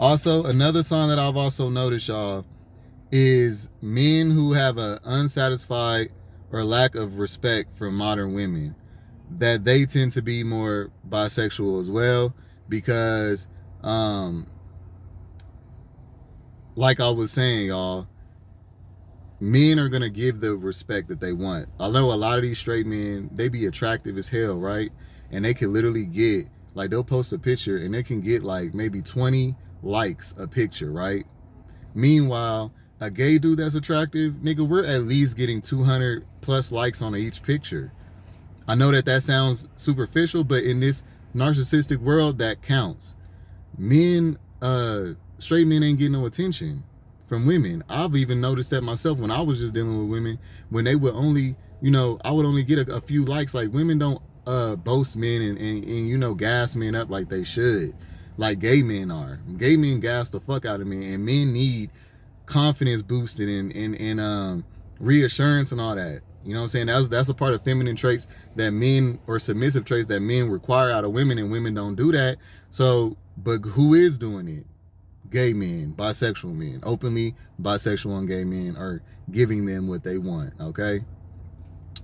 Also, another sign that I've also noticed, y'all, is men who have an unsatisfied or lack of respect for modern women, that they tend to be more bisexual as well, because like I was saying, y'all, men are gonna give the respect that they want. I know a lot of these straight men, they be attractive as hell, right? And they can literally get, like, they'll post a picture and they can get like maybe 20 likes a picture, right? Meanwhile, a gay dude that's attractive, nigga, we're at least getting 200 plus likes on each picture. I know that that sounds superficial, but in this narcissistic world, that counts. Men, straight men ain't getting no attention from women. I've even noticed that myself when I was just dealing with women, when they would only, I would only get a few likes. Like, women don't boast men and gas men up like they should, like gay men are. Gay men gas the fuck out of men, and men need confidence boosted and reassurance and all that. You know what I'm saying? That's a part of feminine traits that men, or submissive traits that men require out of women, and women don't do that. So, but who is doing it? Gay men, bisexual men, openly bisexual and gay men are giving them what they want, okay?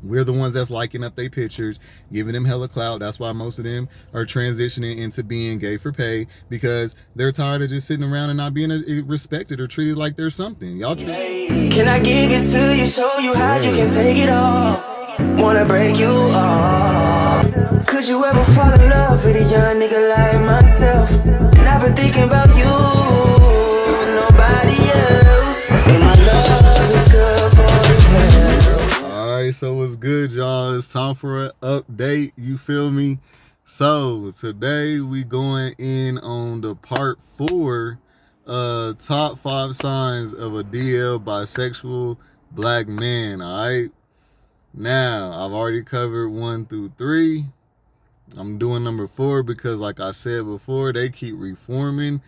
We're the ones that's liking up their pictures, giving them hella clout. That's why most of them are transitioning into being gay for pay, because they're tired of just sitting around and not being respected or treated like they're something. Y'all Can I give it to you, show you how you can take it all? Wanna break you off? Could you ever fall in love with a young nigga like myself? And I've been thinking about you, nobody else. And my love is good for you. Alright, so what's good, y'all? It's time for an update, you feel me? So today we going in on the part 4, top 5 signs of a DL bisexual black man. Alright, now I've already covered 1 through 3. I'm doing number 4 because, like I said before, they keep reforming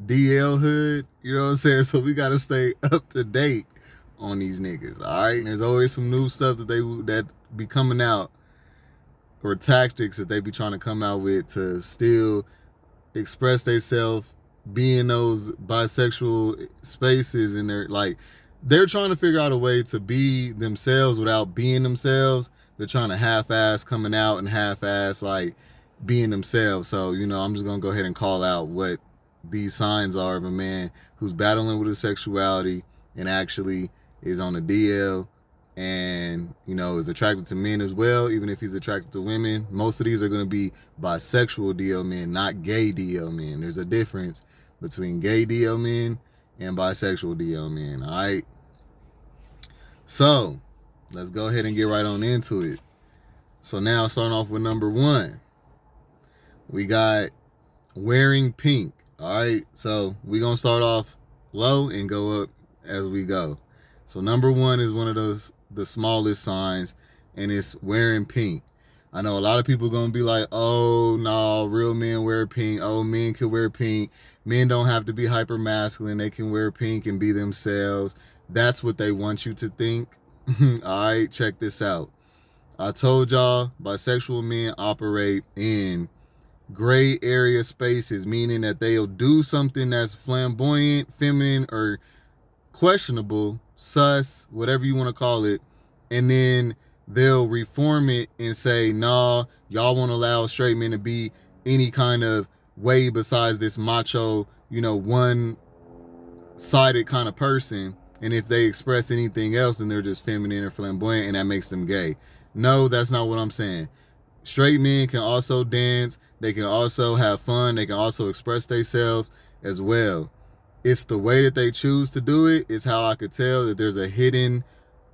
DL hood, you know what I'm saying? So we gotta stay up to date on these niggas, all right? And there's always some new stuff that be coming out, or tactics that they be trying to come out with to still express themselves, be in those bisexual spaces, and they're trying to figure out a way to be themselves without being themselves. They're trying to half-ass coming out and half-ass like being themselves. So, I'm just gonna go ahead and call out what these signs are of a man who's battling with his sexuality and actually is on the DL, and is attracted to men as well, even if he's attracted to women. Most of these are going to be bisexual DL men, not gay DL men. There's a difference between gay DL men and bisexual DL men. All right, so let's go ahead and get right on into it. So now, starting off with number 1, we got wearing pink. All right, so we're gonna start off low and go up as we go. So number 1 is one of the smallest signs, and it's wearing pink. I know a lot of people gonna be like, oh no, real men wear pink. Oh, men can wear pink. Men don't have to be hyper masculine. They can wear pink and be themselves. That's what they want you to think. All right, check this out. I told y'all bisexual men operate in gray area spaces, meaning that they'll do something that's flamboyant, feminine, or questionable, sus, whatever you want to call it, and then they'll reform it and say, nah, y'all won't allow straight men to be any kind of way besides this macho, one-sided kind of person. And if they express anything else, then they're just feminine or flamboyant, and that makes them gay. No, that's not what I'm saying. Straight men can also dance. They can also have fun. They can also express themselves as well. It's the way that they choose to do it is how I could tell that there's a hidden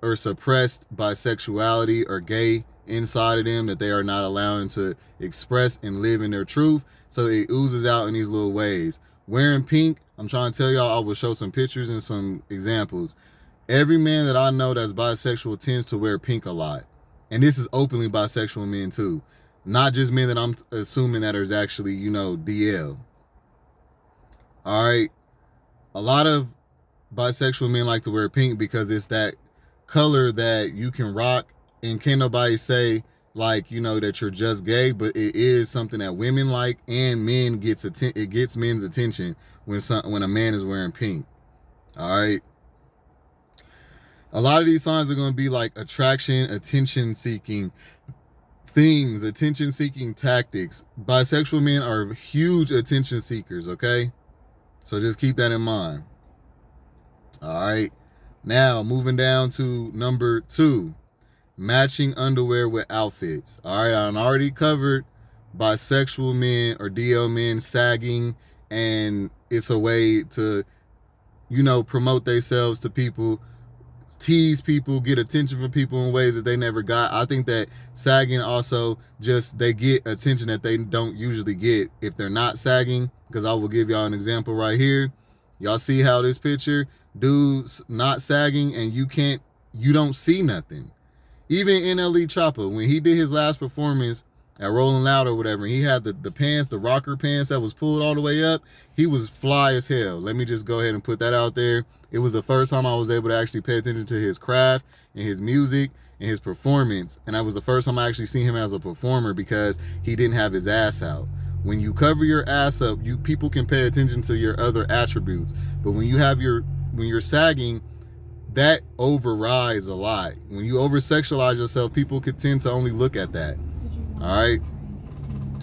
or suppressed bisexuality or gay inside of them that they are not allowing to express and live in their truth. So it oozes out in these little ways. Wearing pink, I'm trying to tell y'all, I will show some pictures and some examples. Every man that I know that's bisexual tends to wear pink a lot. And this is openly bisexual men too. Not just men that I'm assuming that is actually, DL. All right. A lot of bisexual men like to wear pink because it's that color that you can rock and can't nobody say like, you know, that you're just gay, but it is something that women like, and men it gets men's attention when a man is wearing pink. All right. A lot of these signs are going to be like attraction, attention seeking things, attention seeking tactics. Bisexual men are huge attention seekers, okay? So just keep that in mind. All right. Now, moving down to number 2, matching underwear with outfits. All right, I already covered bisexual men or DL men sagging, and it's a way to, you know, promote themselves to people, tease people, get attention from people in ways that they never got. I think that sagging also just, they get attention that they don't usually get if they're not sagging, because I will give y'all an example right here. Y'all see how this picture, dude's not sagging, and you don't see nothing. Even NLE Choppa, when he did his last performance at Rolling Loud or whatever, he had the pants, the rocker pants that was pulled all the way up. He was fly as hell. Let me just go ahead and put that out there. It was the first time I was able to actually pay attention to his craft and his music and his performance. And that was the first time I actually seen him as a performer, because he didn't have his ass out. When you cover your ass up, people can pay attention to your other attributes. But when you're sagging, that overrides a lot. When you over sexualize yourself, people could tend to only look at that. All right.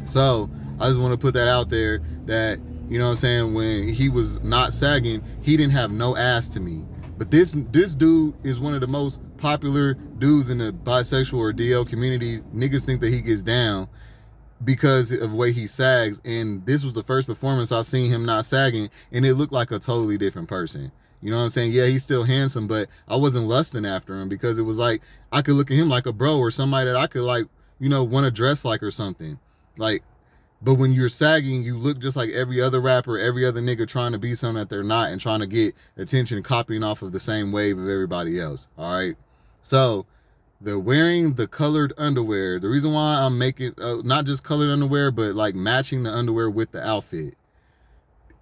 So I just want to put that out there that, you know what I'm saying, when he was not sagging, he didn't have no ass to me. But this dude is one of the most popular dudes in the bisexual or DL community. Niggas think that he gets down because of the way he sags. And this was the first performance I seen him not sagging, and it looked like a totally different person. You know what I'm saying? Yeah, he's still handsome, but I wasn't lusting after him, because it was like I could look at him like a bro or somebody that I could, like, you know, want to dress like or something. Like, but when you're sagging, you look just like every other rapper, every other nigga trying to be something that they're not, and trying to get attention, copying off of the same wave of everybody else. All right. So the wearing the colored underwear, the reason why I'm making not just colored underwear, but like matching the underwear with the outfit.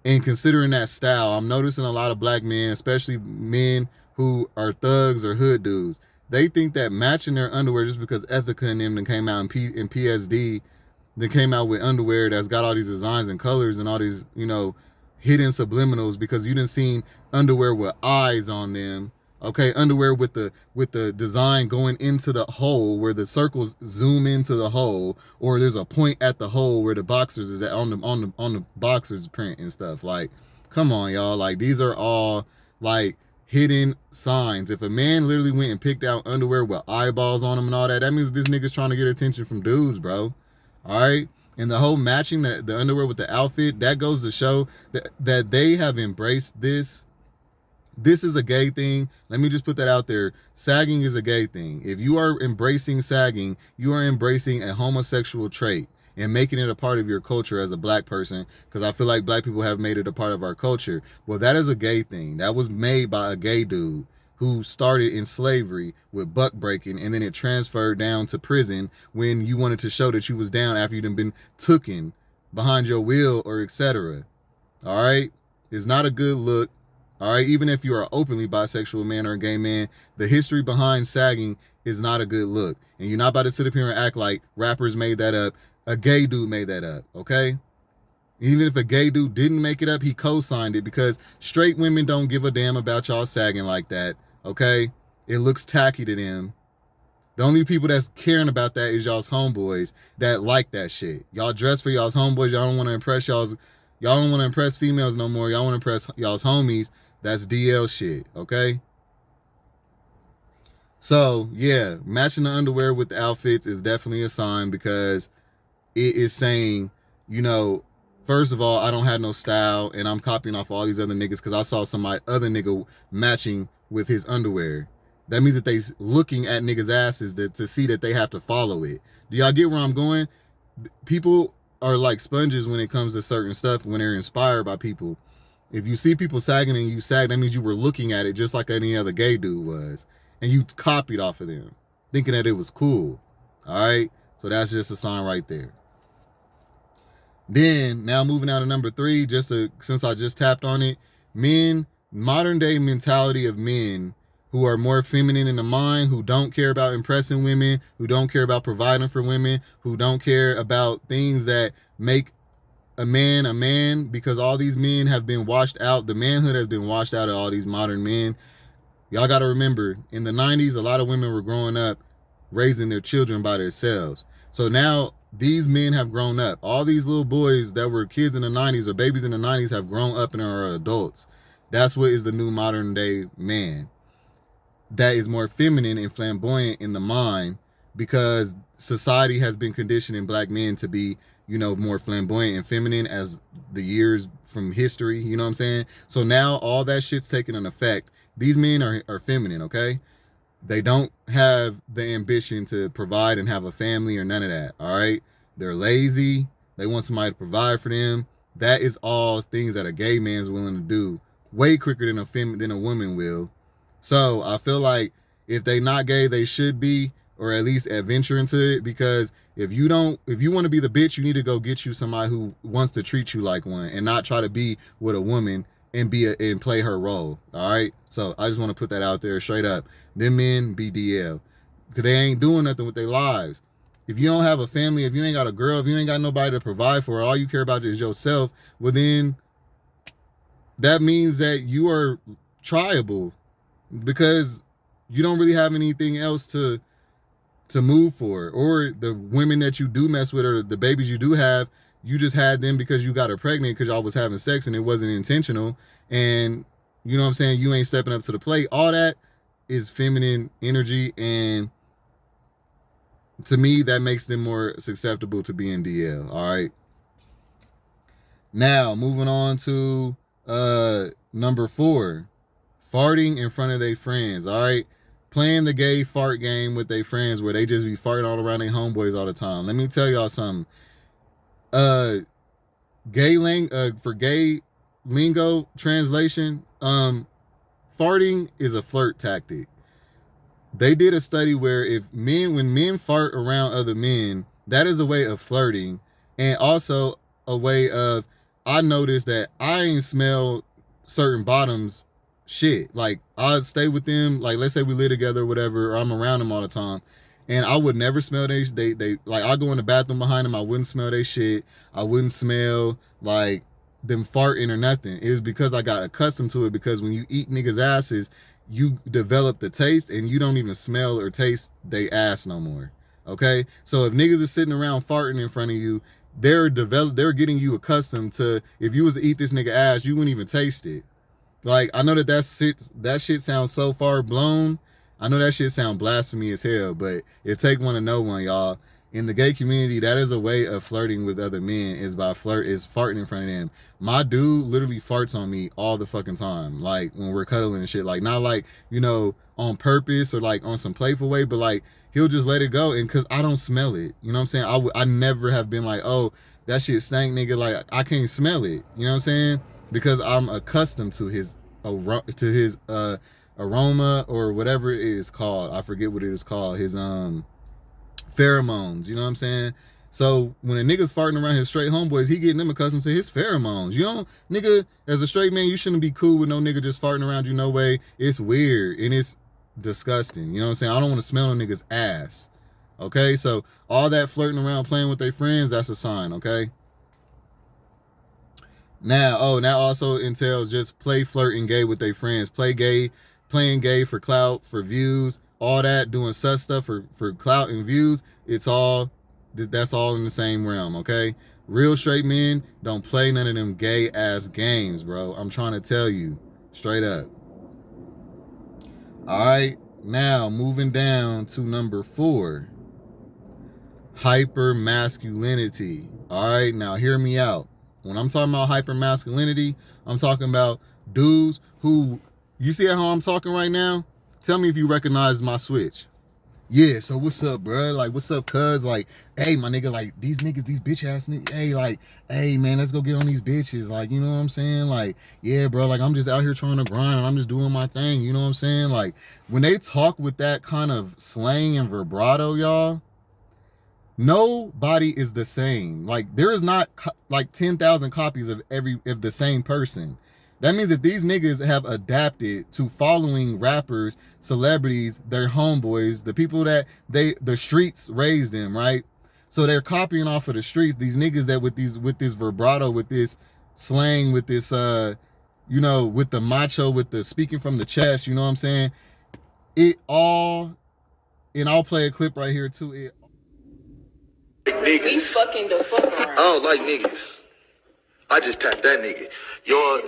And considering that style, I'm noticing a lot of black men, especially men who are thugs or hood dudes, they think that matching their underwear, just because Ethica and them came out in PSD, they came out with underwear that's got all these designs and colors and all these, you know, hidden subliminals, because you didn't seen underwear with eyes on them. Okay, underwear with the design going into the hole, where the circles zoom into the hole, or there's a point at the hole where the boxers is at, on the boxers print and stuff. Like, come on, y'all. Like, these are all like hidden signs. If a man literally went and picked out underwear with eyeballs on them and all that, that means this nigga's trying to get attention from dudes, bro. All right. And the whole matching the underwear with the outfit, that goes to show that they have embraced this. This is a gay thing. Let me just put that out there. Sagging is a gay thing. If you are embracing sagging, you are embracing a homosexual trait and making it a part of your culture as a black person, because I feel like black people have made it a part of our culture. Well, that is a gay thing. That was made by a gay dude who started in slavery with buck breaking, and then it transferred down to prison when you wanted to show that you was down after you'd been tooken behind your will or etc. All right? It's not a good look. All right, even if you are openly bisexual man or a gay man, the history behind sagging is not a good look. And you're not about to sit up here and act like rappers made that up. A gay dude made that up, okay? Even if a gay dude didn't make it up, he co-signed it, because straight women don't give a damn about y'all sagging like that, okay? It looks tacky to them. The only people that's caring about that is y'all's homeboys that like that shit. Y'all dress for y'all's homeboys. Y'all don't want to impress y'all don't want to impress females no more. Y'all want to impress y'all's homies. That's DL shit, okay? So, yeah, matching the underwear with the outfits is definitely a sign, because it is saying, you know, first of all, I don't have no style, and I'm copying off all these other niggas because I saw somebody other nigga matching with his underwear. That means that they looking at niggas' asses to see that they have to follow it. Do y'all get where I'm going? People are like sponges when it comes to certain stuff when they're inspired by people. If you see people sagging and you sag, that means you were looking at it just like any other gay dude was. And you copied off of them, thinking that it was cool. All right? So that's just a sign right there. Then, now moving on to number 3, since I just tapped on it, modern day mentality of men who are more feminine in the mind, who don't care about impressing women, who don't care about providing for women, who don't care about things that make a man, because all these men have been washed out. The manhood has been washed out of all these modern men. Y'all got to remember, in the 90s, a lot of women were growing up raising their children by themselves. So now these men have grown up. All these little boys that were kids in the 90s or babies in the 90s have grown up and are adults. That's what is the new modern day man. That is more feminine and flamboyant in the mind, because society has been conditioning black men to be, more flamboyant and feminine as the years from history, you know what I'm saying? So now all that shit's taking an effect. These men are feminine, okay? They don't have the ambition to provide and have a family or none of that, all right? They're lazy. They want somebody to provide for them. That is all things that a gay man's willing to do way quicker than a woman will. So I feel like if they not gay, they should be, or at least adventure into it, because if you want to be the bitch, you need to go get you somebody who wants to treat you like one and not try to be with a woman and play her role. All right. So I just want to put that out there straight up. Them men be DL, because they ain't doing nothing with their lives. If you don't have a family, if you ain't got a girl, if you ain't got nobody to provide for, all you care about is yourself, well then that means that you are triable, because you don't really have anything else to move for. Or the women that you do mess with, or the babies you do have, you just had them because you got her pregnant because y'all was having sex and it wasn't intentional, and you know what I'm saying, you ain't stepping up to the plate. All that is feminine energy, and to me that makes them more susceptible to being DL. All right, now moving on to number 4, farting in front of their friends. All right, playing the gay fart game with their friends, where they just be farting all around their homeboys all the time. Let me tell y'all something. For gay lingo translation, farting is a flirt tactic. They did a study where when men fart around other men, that is a way of flirting, and also a way of, I noticed that I ain't smell certain bottoms shit. Like, I'd stay with them, like let's say we live together or whatever, or I'm around them all the time, and I would never smell they like, I go in the bathroom behind them, I wouldn't smell they shit. I wouldn't smell like them farting or nothing. It was because I got accustomed to it, because when you eat niggas' asses, you develop the taste and you don't even smell or taste they ass no more. Okay? So if niggas are sitting around farting in front of you, they're getting you accustomed to, if you was to eat this nigga ass, you wouldn't even taste it. Like, I know that shit sounds so far blown. I know that shit sound blasphemy as hell, but it take one to know one, y'all. In the gay community, that is a way of flirting with other men, is farting in front of them. My dude literally farts on me all the fucking time, like when we're cuddling and shit. Like, not like, on purpose or like on some playful way, but like he'll just let it go, and cause I don't smell it. You know what I'm saying? I never have been like, oh, that shit stank, nigga. Like, I can't smell it. You know what I'm saying? Because I'm accustomed to his aroma, or whatever it is called. I forget what it is called. His pheromones. You know what I'm saying? So when a nigga's farting around his straight homeboys, he getting them accustomed to his pheromones. You know, nigga, as a straight man, you shouldn't be cool with no nigga just farting around you no way. It's weird and it's disgusting. You know what I'm saying? I don't want to smell no nigga's ass. Okay? So all that flirting around, playing with their friends, that's a sign, okay? Now also entails just flirting gay with their friends. Playing gay for clout, for views, all that, doing such stuff for clout and views. That's all in the same realm, okay? Real straight men don't play none of them gay ass games, bro. I'm trying to tell you, straight up. All right, now moving down to number 4, hyper masculinity. All right, now hear me out. When I'm talking about hyper masculinity, I'm talking about dudes who, you see how I'm talking right now? Tell me if you recognize my switch. Yeah, so what's up, bro? Like, what's up, cuz? Like, hey, my nigga, like, these niggas, these bitch ass niggas, hey, man, let's go get on these bitches. Like, you know what I'm saying? Like, yeah, bro, like, I'm just out here trying to grind and I'm just doing my thing. You know what I'm saying? Like, when they talk with that kind of slang and vibrato, y'all, nobody is the same. Like, there is not like 10,000 copies of the same person. That means that these niggas have adapted to following rappers, celebrities, their homeboys, the people that the streets raised them, right? So they're copying off of the streets. These niggas that with this vibrato, with this slang, with this with the macho, with the speaking from the chest, you know what I'm saying? It all, and I'll play a clip right here too. Niggas. We fucking the fuck around. I don't like niggas. I just tapped that nigga. Y'all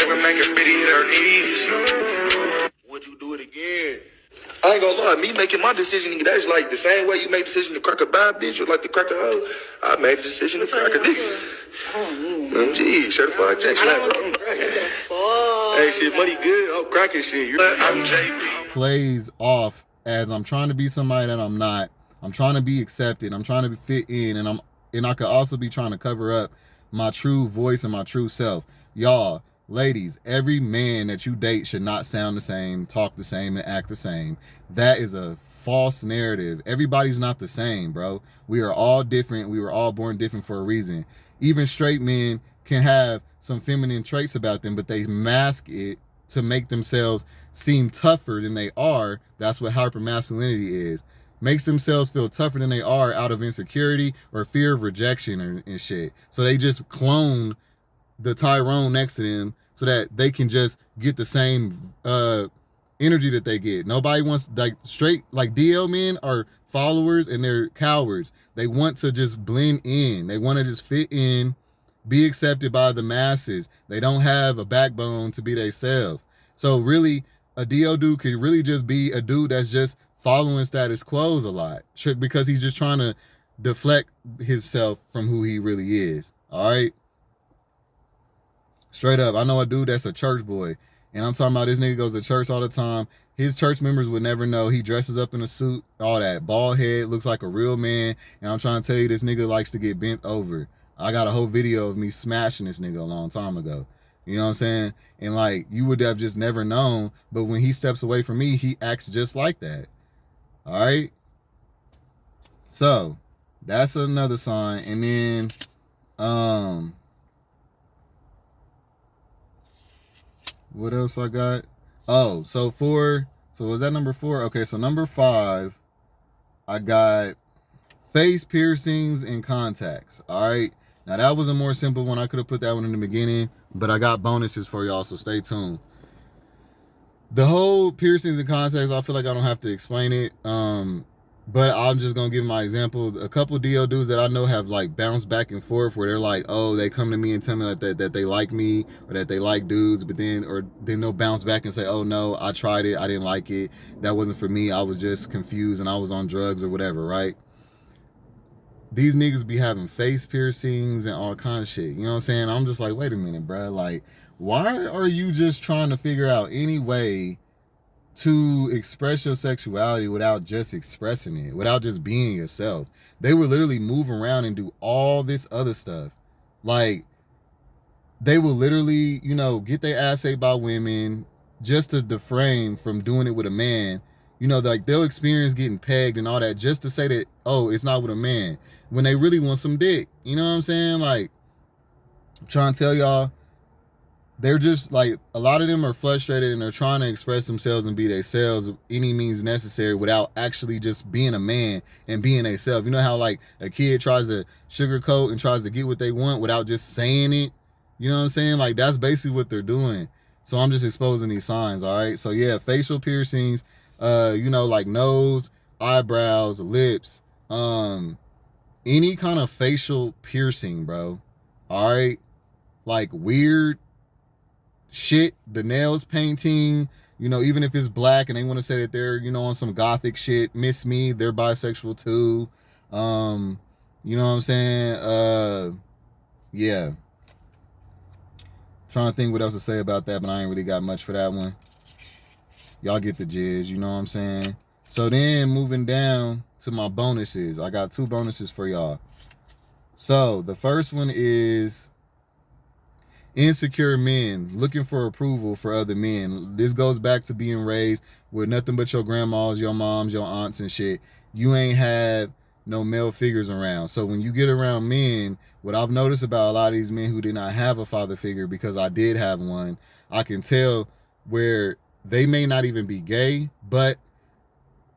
ever make a bitty hit her knees? Would you do it again? I ain't gonna lie, me making my decision, nigga, that's like the same way you made a decision to crack a bad bitch or like to crack a hoe. I made a decision to crack a nigga. Gee, certified Jackson. Hey, shit, money good. I'm cracking shit. I'm JP. Plays off as I'm trying to be somebody that I'm not. I'm trying to be accepted. I'm trying to fit in, and I could also be trying to cover up my true voice and my true self. Y'all, ladies, every man that you date should not sound the same, talk the same, and act the same. That is a false narrative. Everybody's not the same, bro. We are all different. We were all born different for a reason. Even straight men can have some feminine traits about them, but they mask it to make themselves seem tougher than they are. That's what hypermasculinity is. Makes themselves feel tougher than they are out of insecurity or fear of rejection and shit. So they just clone the Tyrone next to them so that they can just get the same energy that they get. Nobody wants, like, straight, like, DL men are followers and they're cowards. They want to just blend in. They want to just fit in, be accepted by the masses. They don't have a backbone to be themselves. So really, a DL dude could really just be a dude that's just following status quos a lot because he's just trying to deflect himself from who he really is. All right. Straight up, I know a dude that's a church boy, and I'm talking about this nigga goes to church all the time. His church members would never know. He dresses up in a suit, all that, bald head, looks like a real man. And I'm trying to tell you, this nigga likes to get bent over. I got a whole video of me smashing this nigga a long time ago. You know what I'm saying? And like, you would have just never known. But when he steps away from me, he acts just like that. All right. So that's another sign. And then, what else I got? Oh, so was that number 4? Okay, so number 5, I got face piercings and contacts. All right. Now that was a more simple one. I could have put that one in the beginning, but I got bonuses for y'all, so stay tuned. The whole piercings and contacts, I feel like I don't have to explain it. But I'm just gonna give my example. A couple DL dudes that I know have like bounced back and forth where they're like, oh, they come to me and tell me that they like me or that they like dudes, but then they'll bounce back and say, oh no, I tried it, I didn't like it, that wasn't for me, I was just confused and I was on drugs or whatever, right? These niggas be having face piercings and all kind of shit. You know what I'm saying? I'm just like, wait a minute, bro. Like, why are you just trying to figure out any way to express your sexuality without just expressing it, without just being yourself? They would literally move around and do all this other stuff. Like, they will literally, get their ass ate by women just to deframe from doing it with a man. Like, they'll experience getting pegged and all that just to say that, oh, it's not with a man, when they really want some dick. You know what I'm saying? Like, I'm trying to tell y'all, they're just like, a lot of them are frustrated and they're trying to express themselves and be themselves any means necessary without actually just being a man and being themselves. You know how like a kid tries to sugarcoat and tries to get what they want without just saying it? You know what I'm saying? Like, that's basically what they're doing. So I'm just exposing these signs, all right? So yeah, facial piercings, like nose, eyebrows, lips, any kind of facial piercing, bro. All right? Like weird shit, the nails painting, even if it's black and they want to say that they're, on some gothic shit, miss me, they're bisexual too. You know what I'm saying? Yeah. Trying to think what else to say about that, but I ain't really got much for that one. Y'all get the jizz, you know what I'm saying? So then moving down to my bonuses. I got 2 bonuses for y'all. So the first one is insecure men looking for approval for other men. This goes back to being raised with nothing but your grandmas, your moms, your aunts and shit. You ain't have no male figures around. So when you get around men, what I've noticed about a lot of these men who did not have a father figure, because I did have one, I can tell where they may not even be gay, but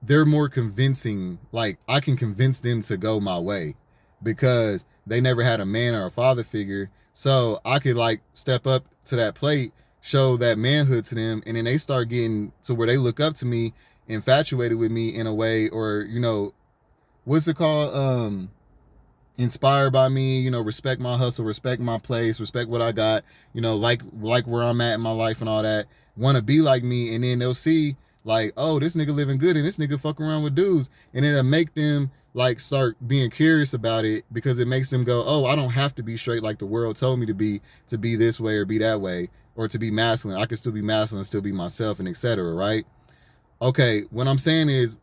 they're more convincing. Like, I can convince them to go my way because they never had a man or a father figure. So I could like step up to that plate, show that manhood to them, and then they start getting to where they look up to me, infatuated with me in a way, or what's it called? Inspired by me, respect my hustle, respect my place, respect what I got, like where I'm at in my life and all that, want to be like me. And then they'll see like, oh, this nigga living good and this nigga fuck around with dudes. And it'll make them like start being curious about it, because it makes them go, oh, I don't have to be straight like the world told me to be this way or be that way, or to be masculine. I can still be masculine, still be myself, and etc. Right? Okay, what I'm saying is,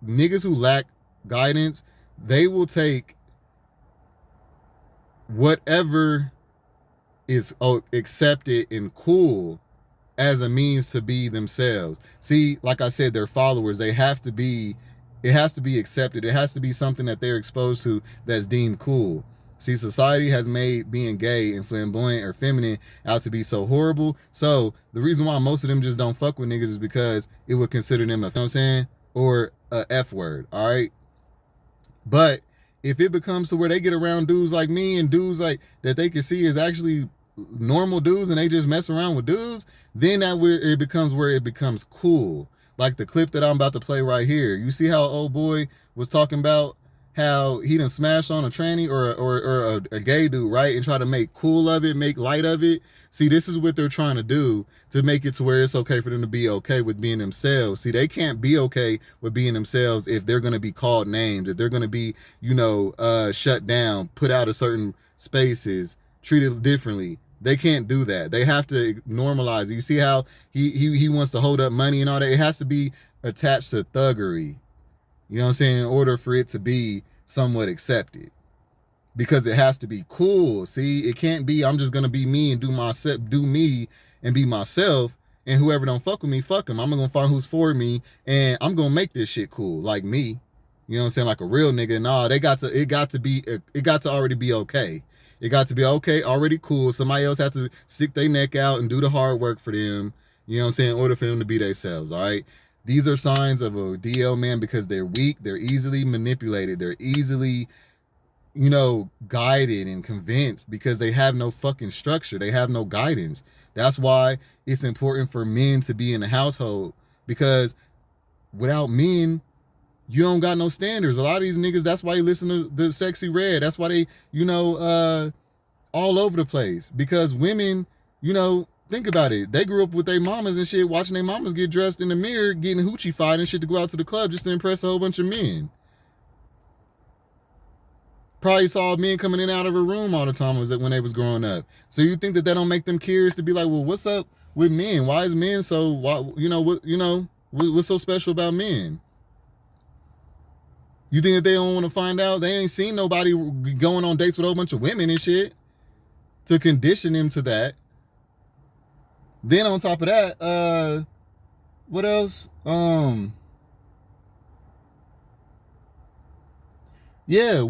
niggas who lack guidance, they will take whatever is accepted and cool as a means to be themselves. See, like I said, they're followers. They have to be, it has to be accepted. It has to be something that they're exposed to that's deemed cool. See, society has made being gay and flamboyant or feminine out to be so horrible. So the reason why most of them just don't fuck with niggas is because it would consider them a, you know what I'm saying, or a F word, all right? But if it becomes to where they get around dudes like me and dudes like that they can see is actually normal dudes, and they just mess around with dudes, then it becomes cool. Like the clip that I'm about to play right here. You see how old boy was talking about how he done smashed on a tranny or a gay dude, right? And try to make cool of it, make light of it. See, this is what they're trying to do to make it to where it's okay for them to be okay with being themselves. See, they can't be okay with being themselves if they're going to be called names, if they're going to be, shut down, put out of certain spaces, treated differently. They can't do that. They have to normalize it. You see how he wants to hold up money and all that? It has to be attached to thuggery. You know what I'm saying? In order for it to be somewhat accepted. Because it has to be cool. See, it can't be I'm just gonna be me and do me and be myself, and whoever don't fuck with me, fuck them. I'm gonna find who's for me, and I'm gonna make this shit cool, like me. You know what I'm saying? Like a real nigga. Nah, it got to already be okay. It got to be okay, already cool. Somebody else has to stick their neck out and do the hard work for them. You know what I'm saying? In order for them to be themselves, all right? These are signs of a DL man, because they're weak, they're easily manipulated, they're easily, guided and convinced, because they have no fucking structure. They have no guidance. That's why it's important for men to be in the household, because without men, you don't got no standards. A lot of these niggas, that's why you listen to the Sexy Red. That's why they, all over the place, because women, think about it. They grew up with their mamas and shit, watching their mamas get dressed in the mirror, getting hoochie fight and shit to go out to the club just to impress a whole bunch of men. Probably saw men coming in and out of a room all the time when they was growing up. So you think that don't make them curious to be like, well, what's up with men? Why is men so, what's so special about men? You think that they don't want to find out? They ain't seen nobody going on dates with a whole bunch of women and shit to condition them to that. Then on top of that, what else? Yeah,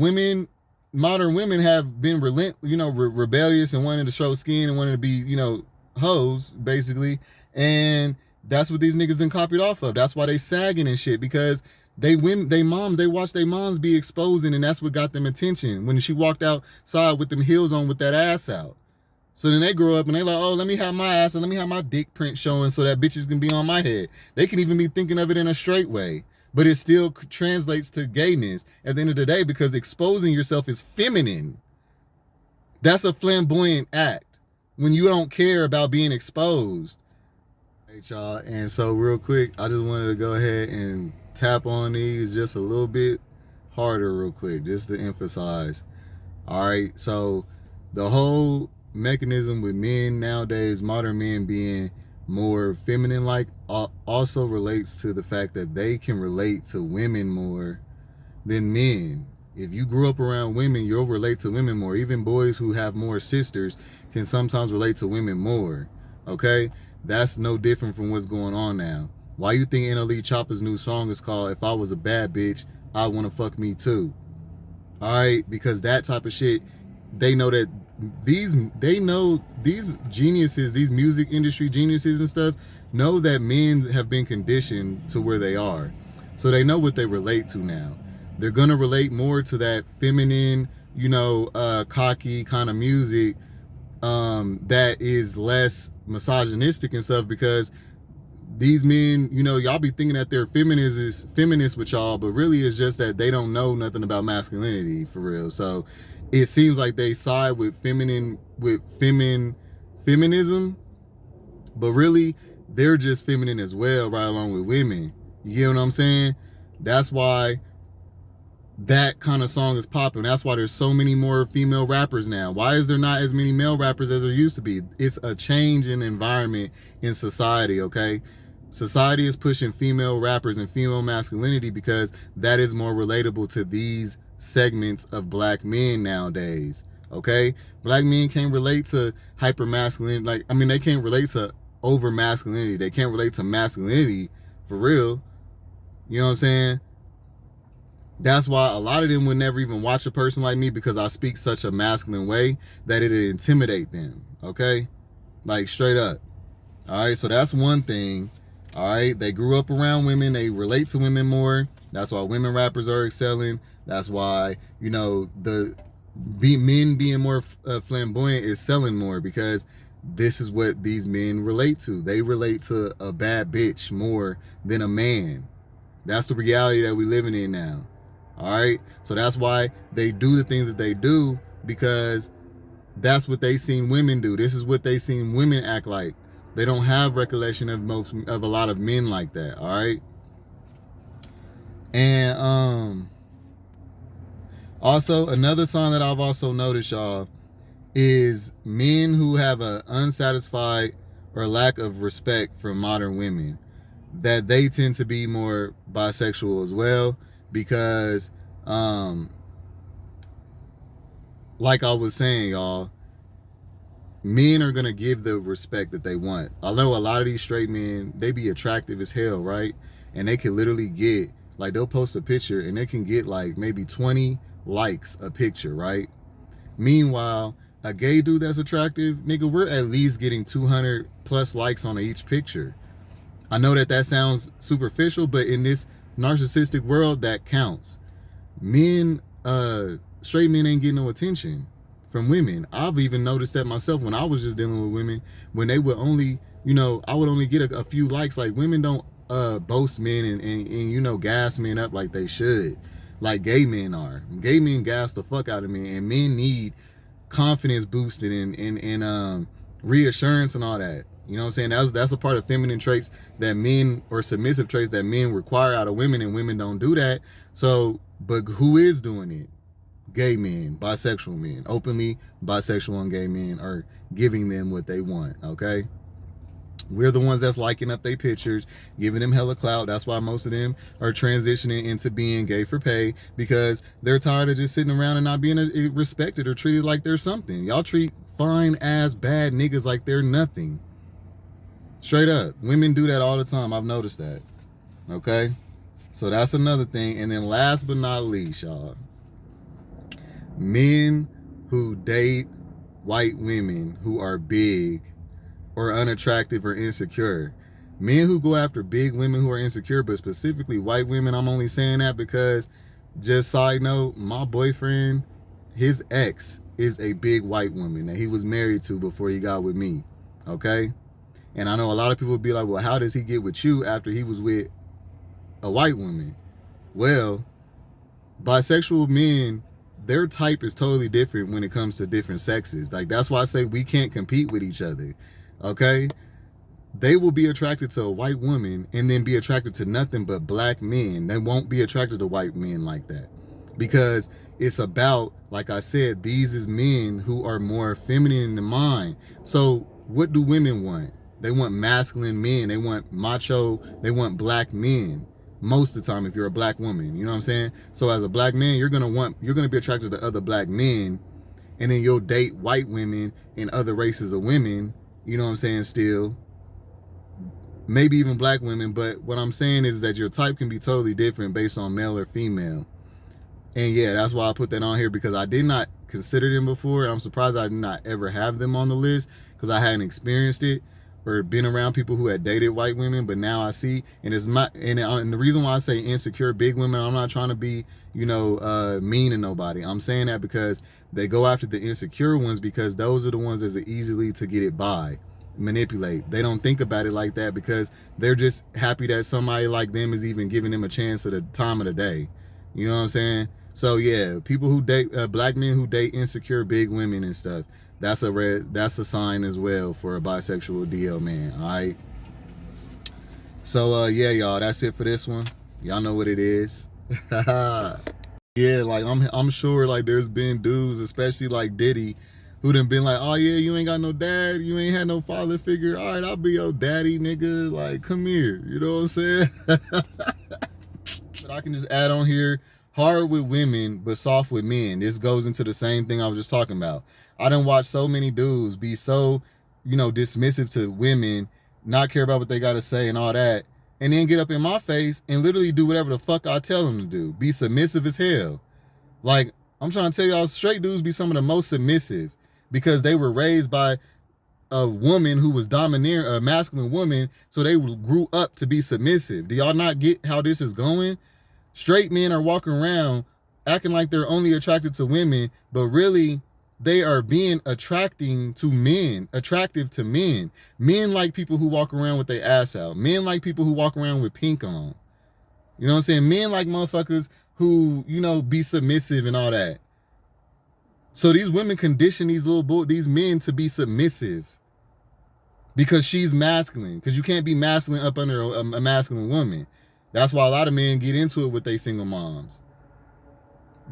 modern women have been rebellious and wanting to show skin and wanting to be, hoes, basically. And that's what these niggas done copied off of. That's why they sagging and shit, because they watch their moms be exposing, and that's what got them attention when she walked outside with them heels on with that ass out. So then they grow up and they like, oh, let me have my ass and let me have my dick print showing so that bitches can be on my head. They can even be thinking of it in a straight way, but it still translates to gayness at the end of the day, because exposing yourself is feminine. That's a flamboyant act when you don't care about being exposed. Hey, y'all, and so real quick, I just wanted to go ahead and tap on these just a little bit harder real quick, just to emphasize. All right, so the whole mechanism with men nowadays, modern men being more feminine like, also relates to the fact that they can relate to women more than men. If you grew up around women, you'll relate to women more. Even boys who have more sisters can sometimes relate to women more. Okay? That's no different from what's going on now. Why you think NLE Choppa's new song is called If I Was a Bad Bitch, I Wanna Fuck Me Too? All right, because that type of shit, they know that these geniuses, these music industry geniuses and stuff, know that men have been conditioned to where they are, so they know what they relate to now. They're gonna relate more to that feminine, cocky kind of music, that is less misogynistic and stuff, because these men, y'all be thinking that they're feminists with y'all, but really it's just that they don't know nothing about masculinity for real. So it seems like they side with feminism, but really they're just feminine as well, right along with women. You get what I'm saying? That's why that kind of song is popping. That's why there's so many more female rappers now. Why is there not as many male rappers as there used to be? It's a change in environment in society, okay? Society is pushing female rappers and female masculinity because that is more relatable to these segments of black men nowadays, okay? Black men can't relate to hyper masculine, they can't relate to over masculinity. They can't relate to masculinity for real. You know what I'm saying? That's why a lot of them would never even watch a person like me, because I speak such a masculine way that it'd intimidate them, okay? Like, straight up. All right, so that's one thing. All right, they grew up around women. They relate to women more. That's why women rappers are excelling. That's why, the men being more flamboyant is selling more, because this is what these men relate to. They relate to a bad bitch more than a man. That's the reality that we're living in now. All right, so that's why they do the things that they do, because that's what they seen women do. This is what they seen women act like. They don't have recollection of a lot of men like that. All right, and also another song that I've also noticed, y'all, is men who have a unsatisfied or lack of respect for modern women, that they tend to be more bisexual as well, because like I was saying, y'all, men are gonna give the respect that they want. I know a lot of these straight men, they be attractive as hell, right? And they can literally get, like, they'll post a picture and they can get like maybe 20 likes a picture, right? Meanwhile, a gay dude that's attractive, nigga, we're at least getting 200 plus likes on each picture. I know that sounds superficial, but in this narcissistic world, that counts. Men, straight men ain't getting no attention from women. I've even noticed that myself when I was just dealing with women, when they would only, I would only get a few likes. Like, women don't boast men and gas men up like they should, like gay men are. Gay men gas the fuck out of men, and men need confidence boosted and reassurance and all that. You know what I'm saying? That's a part of feminine traits that men, or submissive traits that men require out of women, and women don't do that. So, but who is doing it? Gay men, bisexual men, openly bisexual and gay men are giving them what they want, okay? We're the ones that's liking up their pictures, giving them hella clout. That's why most of them are transitioning into being gay for pay, because they're tired of just sitting around and not being respected or treated like they're something. Y'all treat fine ass bad niggas like they're nothing. Straight up. Women do that all the time. I've noticed that. Okay? So that's another thing. And then last but not least, y'all, men who date white women who are big or unattractive or insecure. Men who go after big women who are insecure, but specifically white women. I'm only saying that because, just side note, my boyfriend, his ex is a big white woman that he was married to before he got with me. Okay? And I know a lot of people would be like, well, how does he get with you after he was with a white woman? Well, bisexual men, their type is totally different when it comes to different sexes. Like, that's why I say we can't compete with each other. Okay? They will be attracted to a white woman and then be attracted to nothing but black men. They won't be attracted to white men like that, because it's about, like I said, these is men who are more feminine in mind. So what do women want? They want masculine men. They want macho. They want black men most of the time if you're a black woman. You know what I'm saying? So as a black man, you're going to be attracted to other black men, and then you'll date white women and other races of women. You know what I'm saying? Still, maybe even black women. But what I'm saying is that your type can be totally different based on male or female. And yeah, that's why I put that on here, because I did not consider them before. I'm surprised I did not ever have them on the list, because I hadn't experienced it or been around people who had dated white women. But now I see, and it's my and the reason why I say insecure big women, I'm not trying to be, mean to nobody. I'm saying that because they go after the insecure ones, because those are the ones that's easily to get it by, manipulate. They don't think about it like that, because they're just happy that somebody like them is even giving them a chance at the time of the day. You know what I'm saying? So yeah, people who date black men who date insecure big women and stuff, that's a sign as well for a bisexual DL man. All right. So yeah, y'all, that's it for this one. Y'all know what it is. Yeah, like I'm sure like there's been dudes, especially like Diddy, who done been like, oh yeah, you ain't got no dad, you ain't had no father figure. All right, I'll be your daddy, nigga. Like, come here. You know what I'm saying? But I can just add on here, hard with women, but soft with men. This goes into the same thing I was just talking about. I done watched so many dudes be so, dismissive to women, not care about what they got to say and all that, and then get up in my face and literally do whatever the fuck I tell them to do. Be submissive as hell. Like, I'm trying to tell y'all, straight dudes be some of the most submissive, because they were raised by a woman who was domineering, a masculine woman, so they grew up to be submissive. Do y'all not get how this is going? Straight men are walking around acting like they're only attracted to women, but really they are being attractive to men. Men like people who walk around with their ass out. Men like people who walk around with pink on. You know what I'm saying? Men like motherfuckers who, be submissive and all that. So these women condition these men to be submissive because she's masculine. Because you can't be masculine up under a masculine woman. That's why a lot of men get into it with their single moms.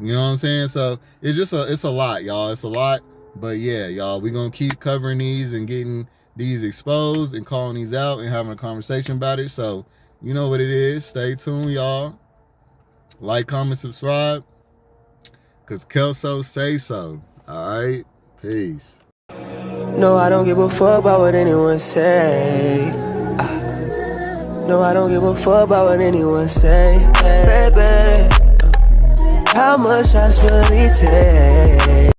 You know what I'm saying? So it's a lot, y'all. It's a lot. But yeah, y'all, we're going to keep covering these and getting these exposed and calling these out and having a conversation about it. So you know what it is. Stay tuned, y'all. Like, comment, subscribe. Because Kelso say so. All right? Peace. No, I don't give a fuck about what anyone say. No, I don't give a fuck about what anyone say. Baby, how much I really take.